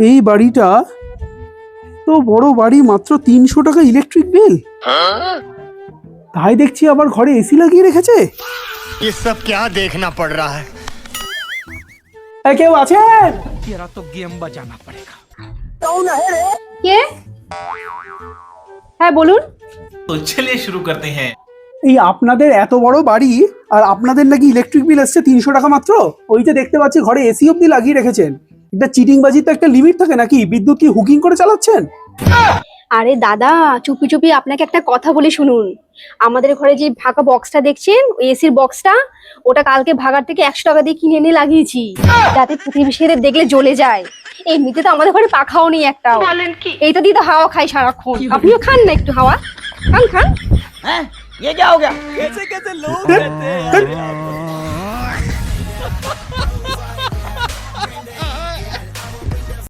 এই বাড়িটা তো বড় বাড়ি, মাত্র 300 টাকা ইলেকট্রিক বিল। তাই দেখছি আবার ঘরে এসি লাগিয়ে রেখেছে। ये सब क्या देखना पड़ रहा है। কেউ আছেন? तेरा तो गेम बजाना पड़ेगा। কে? হ্যাঁ বলুন। तो चलिए शुरू करते हैं। এই আপনাদের এত বড় বাড়ি আর আপনাদের নাকি ইলেকট্রিক বিল আসছে 300 টাকা মাত্র। ওই যে দেখতে পাচ্ছি ঘরে এসি অব্দি লাগিয়ে রেখেছেন। এটা চিটিং বাজির তো একটা লিমিট থাকে নাকি? বিদ্যুৎ কি হুকিং করে চালাচ্ছেন? আরে দাদা, চুপি চুপি আপনাকে একটা কথা বলি শুনুন। আমাদের ঘরে যে ভাগা বক্সটা দেখছেন, ওই এসির বক্সটা, ওটা কালকে ভাগার থেকে 100 টাকা দিয়ে কিনে এনে লাগিয়েছি, যাতে প্রতিবেশীদের দেখলে জ্বলে যায়। এমনিতে তো আমাদের ঘরে পাখাও নেই একটাও। এইটা দিয়ে তো হাওয়া খাই সারাক্ষণ। আপনিও খান না একটু হাওয়া? খান খান। ये क्या हो गया? कैसे कैसे लोग रहते हैं यार।